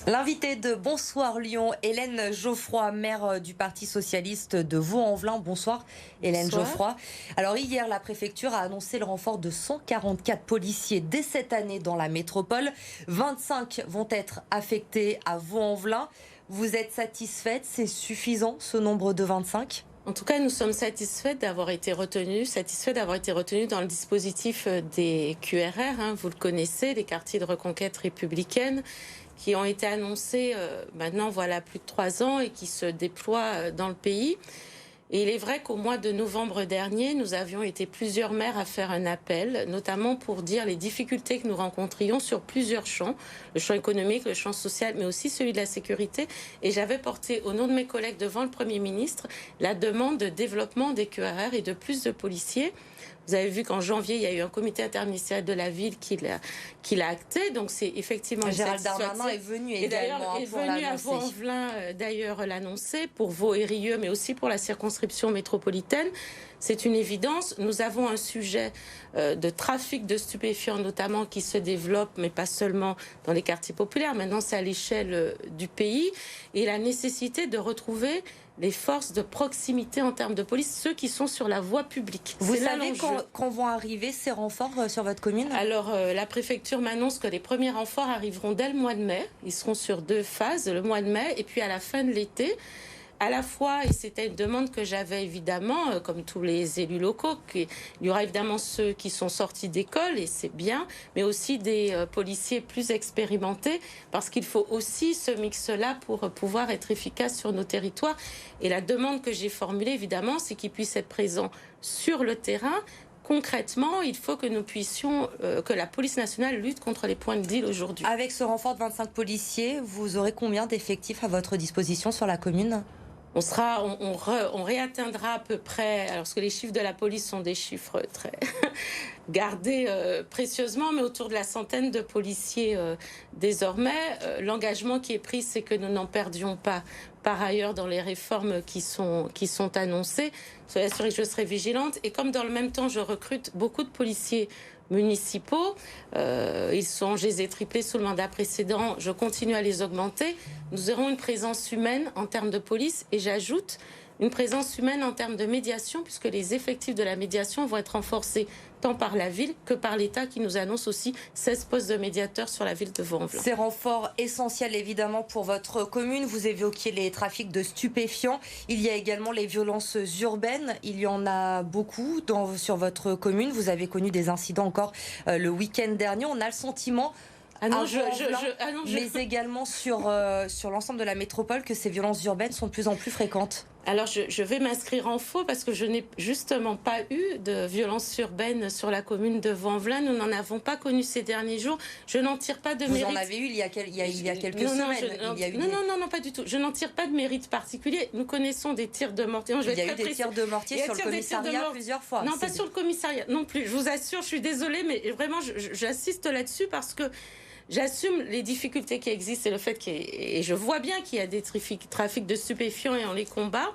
L'invitée de Bonsoir Lyon, Hélène Geoffroy, maire du Parti socialiste de Vaux-en-Velin. Bonsoir Hélène Bonsoir. Geoffroy. Alors hier, la préfecture a annoncé le renfort de 144 policiers dès cette année dans la métropole. 25 vont être affectés à Vaux-en-Velin. Vous êtes satisfaite? C'est suffisant ce nombre de 25? En tout cas, nous sommes satisfaits d'avoir été retenus dans le dispositif des QRR, vous le connaissez, les quartiers de reconquête républicaine, qui ont été annoncés maintenant, voilà, plus de 3 ans et qui se déploient dans le pays. Et il est vrai qu'au mois de novembre dernier, nous avions été plusieurs maires à faire un appel, notamment pour dire les difficultés que nous rencontrions sur plusieurs champs, le champ économique, le champ social, mais aussi celui de la sécurité. Et j'avais porté, au nom de mes collègues devant le Premier ministre, la demande de développement des QRR et de plus de policiers. Vous avez vu qu'en janvier, il y a eu un comité interministériel de la ville qui l'a acté. Donc c'est effectivement Gérald Darmanin est venu également est venu à Vaux-en-Velin d'ailleurs l'annoncer pour Vaud et Rieux, mais aussi pour la circonscription métropolitaine. C'est une évidence. Nous avons un sujet de trafic de stupéfiants notamment qui se développe, mais pas seulement dans les quartiers populaires. Maintenant, c'est à l'échelle du pays. Et la nécessité de retrouver les forces de proximité en termes de police, ceux qui sont sur la voie publique. Vous savez quand vont arriver ces renforts sur votre commune? Alors, la préfecture m'annonce que les premiers renforts arriveront dès le mois de mai. Ils seront sur 2 phases, le mois de mai et puis à la fin de l'été. À la fois, et c'était une demande que j'avais évidemment, comme tous les élus locaux, qu'il y aura évidemment ceux qui sont sortis d'école, et c'est bien, mais aussi des policiers plus expérimentés, parce qu'il faut aussi ce mix-là pour pouvoir être efficace sur nos territoires. Et la demande que j'ai formulée, évidemment, c'est qu'ils puissent être présents sur le terrain. Concrètement, il faut que nous puissions, que la police nationale lutte contre les points de deal aujourd'hui. Avec ce renfort de 25 policiers, vous aurez combien d'effectifs à votre disposition sur la commune? On réatteindra à peu près, alors parce que les chiffres de la police sont des chiffres très gardés précieusement, mais autour de la centaine de policiers désormais. L'engagement qui est pris, c'est que nous n'en perdions pas par ailleurs dans les réformes qui sont annoncées. Soyez assurés que je serai vigilante. Et comme dans le même temps, je recrute beaucoup de policiers municipaux, je les ai triplés sous le mandat précédent, je continue à les augmenter. Nous aurons une présence humaine en termes de police et j'ajoute une présence humaine en termes de médiation, puisque les effectifs de la médiation vont être renforcés tant par la ville que par l'État qui nous annonce aussi 16 postes de médiateurs sur la ville de Vaux-en-Velin. Ces renforts essentiels évidemment pour votre commune. Vous évoquiez les trafics de stupéfiants. Il y a également les violences urbaines. Il y en a beaucoup sur votre commune. Vous avez connu des incidents encore le week-end dernier. On a le sentiment... mais également sur l'ensemble de la métropole, que ces violences urbaines sont de plus en plus fréquentes. Alors je vais m'inscrire en faux parce que je n'ai justement pas eu de violences urbaines sur la commune de Vaux-en-Velin. Nous n'en avons pas connu ces derniers jours. Je n'en tire pas de mérite. Vous en avez eu il y a quelques semaines. Non, pas du tout. Je n'en tire pas de mérite particulier. Nous connaissons des tirs de mortier. Il y a eu des tirs de mortier sur le commissariat plusieurs fois. Non, pas sur le commissariat non plus. Je vous assure, je suis désolée, mais vraiment, j'insiste là-dessus parce que j'assume les difficultés qui existent et le fait et je vois bien qu'il y a des trafics de stupéfiants et on les combat.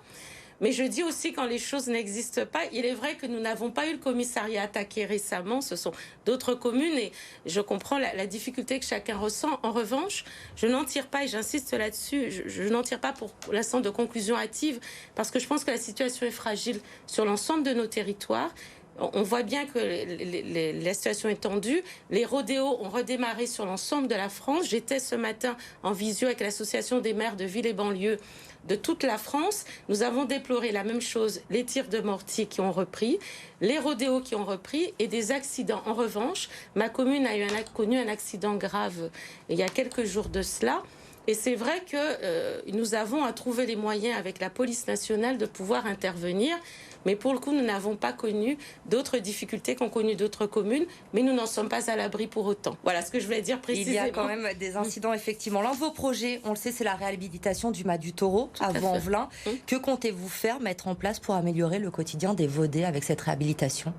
Mais je dis aussi quand les choses n'existent pas, il est vrai que nous n'avons pas eu le commissariat attaqué récemment, ce sont d'autres communes et je comprends la difficulté que chacun ressent. En revanche, je n'en tire pas, et j'insiste là-dessus, je n'en tire pas pour l'instant de conclusion hâtive parce que je pense que la situation est fragile sur l'ensemble de nos territoires. On voit bien que la situation est tendue. Les rodéos ont redémarré sur l'ensemble de la France. J'étais ce matin en visio avec l'association des maires de villes et banlieues de toute la France. Nous avons déploré la même chose, les tirs de mortier qui ont repris, les rodéos qui ont repris et des accidents. En revanche, ma commune a connu un accident grave il y a quelques jours de cela. Et c'est vrai que nous avons à trouver les moyens avec la police nationale de pouvoir intervenir. Mais pour le coup, nous n'avons pas connu d'autres difficultés qu'ont connu d'autres communes, mais nous n'en sommes pas à l'abri pour autant. Voilà ce que je voulais dire précisément. Il y a quand même des incidents, effectivement. L'un de vos projets, on le sait, c'est la réhabilitation du Mas du Taureau à Vaux-en-Velin. Que comptez-vous mettre en place pour améliorer le quotidien des Vaudais avec cette réhabilitation?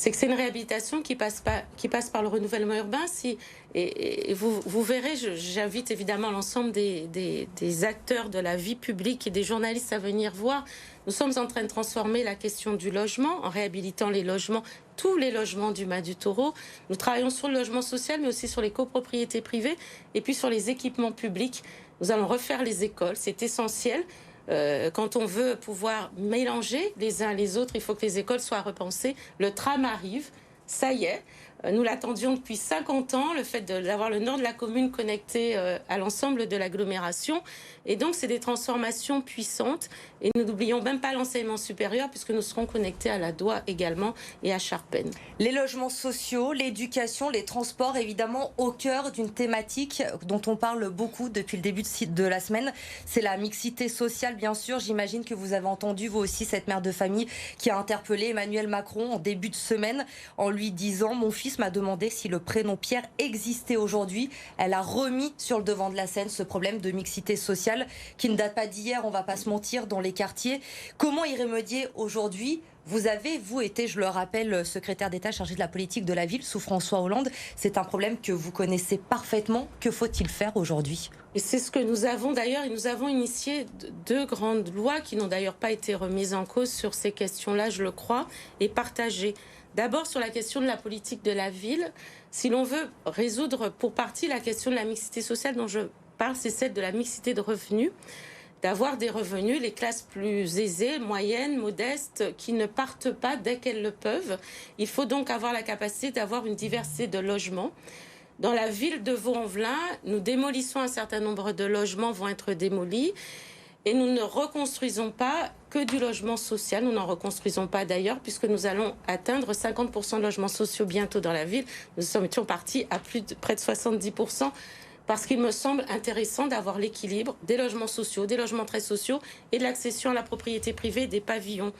C'est que c'est une réhabilitation qui passe par le renouvellement urbain. Et vous verrez, j'invite évidemment l'ensemble des acteurs de la vie publique et des journalistes à venir voir. Nous sommes en train de transformer la question du logement en réhabilitant les logements tous les logements du Mas du Taureau. Nous travaillons sur le logement social, mais aussi sur les copropriétés privées et puis sur les équipements publics. Nous allons refaire les écoles, c'est essentiel. Quand on veut pouvoir mélanger les uns les autres, il faut que les écoles soient repensées. Le tram arrive, ça y est. Nous l'attendions depuis 50 ans, le fait d'avoir le nord de la commune connecté à l'ensemble de l'agglomération. Et donc, c'est des transformations puissantes. Et nous n'oublions même pas l'enseignement supérieur, puisque nous serons connectés à la Doua également et à Charpennes. Les logements sociaux, l'éducation, les transports, évidemment, au cœur d'une thématique dont on parle beaucoup depuis le début de la semaine. C'est la mixité sociale, bien sûr. J'imagine que vous avez entendu, vous aussi, cette mère de famille qui a interpellé Emmanuel Macron en début de semaine en lui disant « Mon fils m'a demandé si le prénom Pierre existait aujourd'hui ». Elle a remis sur le devant de la scène ce problème de mixité sociale qui ne date pas d'hier, on va pas se mentir, dans les quartiers. Comment y remédier aujourd'hui ? Vous avez, vous, été, je le rappelle, secrétaire d'État chargé de la politique de la ville sous François Hollande. C'est un problème que vous connaissez parfaitement. Que faut-il faire aujourd'hui ? Et c'est ce que nous avons d'ailleurs, et nous avons initié deux grandes lois qui n'ont d'ailleurs pas été remises en cause sur ces questions-là, je le crois, et partagées. D'abord sur la question de la politique de la ville. Si l'on veut résoudre pour partie la question de la mixité sociale dont je parle, c'est celle de la mixité de revenus. D'avoir des revenus, les classes plus aisées, moyennes, modestes, qui ne partent pas dès qu'elles le peuvent. Il faut donc avoir la capacité d'avoir une diversité de logements. Dans la ville de Vaux-en-Velin, nous démolissons un certain nombre de logements, vont être démolis. Et nous ne reconstruisons pas que du logement social. Nous n'en reconstruisons pas d'ailleurs, puisque nous allons atteindre 50% de logements sociaux bientôt dans la ville. Nous étions partis à près de 70%. Parce qu'il me semble intéressant d'avoir l'équilibre des logements sociaux, des logements très sociaux et de l'accession à la propriété privée des pavillons.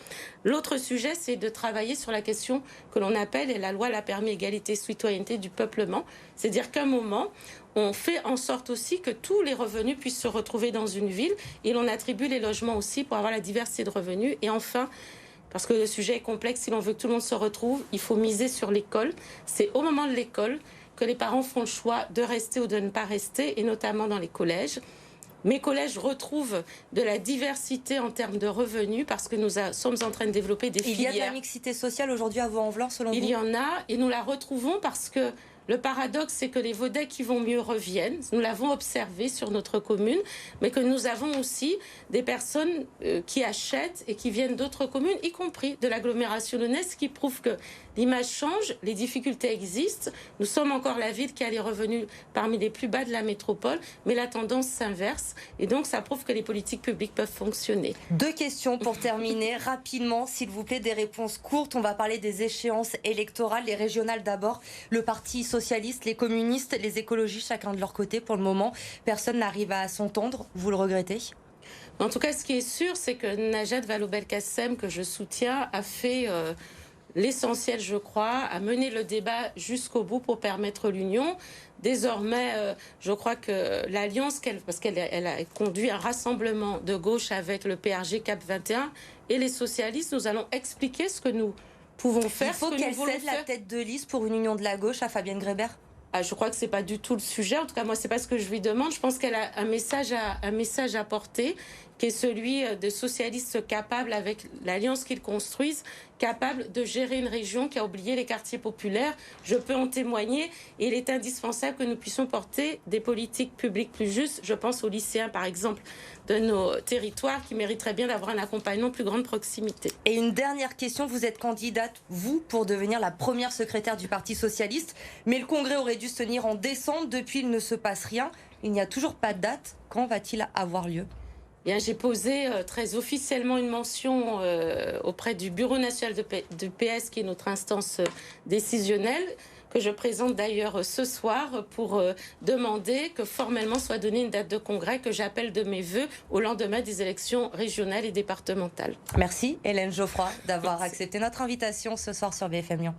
L'autre sujet, c'est de travailler sur la question que l'on appelle, et la loi l'a permis, égalité, citoyenneté du peuplement. C'est-à-dire qu'à un moment, on fait en sorte aussi que tous les revenus puissent se retrouver dans une ville et l'on attribue les logements aussi pour avoir la diversité de revenus. Et enfin, parce que le sujet est complexe, si l'on veut que tout le monde se retrouve, il faut miser sur l'école. C'est au moment de l'école que les parents font le choix de rester ou de ne pas rester, et notamment dans les collèges. Mes collèges retrouvent de la diversité en termes de revenus parce que nous sommes en train de développer des filières. Il y a de la mixité sociale aujourd'hui à Vaux-en-Velin, selon vous ? Il y en a, et nous la retrouvons parce que le paradoxe, c'est que les Vaudais qui vont mieux reviennent. Nous l'avons observé sur notre commune, mais que nous avons aussi des personnes qui achètent et qui viennent d'autres communes, y compris de l'agglomération lyonnaise, qui prouve que l'image change, les difficultés existent. Nous sommes encore la ville qui a les revenus parmi les plus bas de la métropole, mais la tendance s'inverse. Et donc, ça prouve que les politiques publiques peuvent fonctionner. Deux questions pour terminer. Rapidement, s'il vous plaît, des réponses courtes. On va parler des échéances électorales, les régionales d'abord. Le Parti socialiste, les communistes, les écologistes, chacun de leur côté. Pour le moment, personne n'arrive à s'entendre. Vous le regrettez ? En tout cas, ce qui est sûr, c'est que Najat Vallaud-Belkacem, que je soutiens, a fait l'essentiel, je crois, à mener le débat jusqu'au bout pour permettre l'union. Désormais, je crois que l'alliance, parce qu'elle a conduit un rassemblement de gauche avec le PRG CAP 21 et les socialistes, nous allons expliquer ce que nous pouvons faire. Il faut qu'elle cède la tête de liste pour une union de la gauche à Fabienne Grébert ? Je crois que c'est pas du tout le sujet. En tout cas, moi, c'est pas ce que je lui demande. Je pense qu'elle a un message à porter, qui est celui de socialistes capables, avec l'alliance qu'ils construisent, capables de gérer une région qui a oublié les quartiers populaires. Je peux en témoigner. Et il est indispensable que nous puissions porter des politiques publiques plus justes. Je pense aux lycéens, par exemple, de nos territoires, qui mériteraient bien d'avoir un accompagnement plus grande proximité. Et une dernière question. Vous êtes candidate, vous, pour devenir la première secrétaire du Parti socialiste. Mais le congrès aurait dû se tenir en décembre. Depuis, il ne se passe rien. Il n'y a toujours pas de date. Quand va-t-il avoir lieu ? J'ai posé très officiellement une mention auprès du Bureau national de PS, qui est notre instance décisionnelle, que je présente d'ailleurs ce soir pour demander que formellement soit donnée une date de congrès que j'appelle de mes vœux au lendemain des élections régionales et départementales. Merci Hélène Geoffroy d'avoir accepté notre invitation ce soir sur BFM Lyon.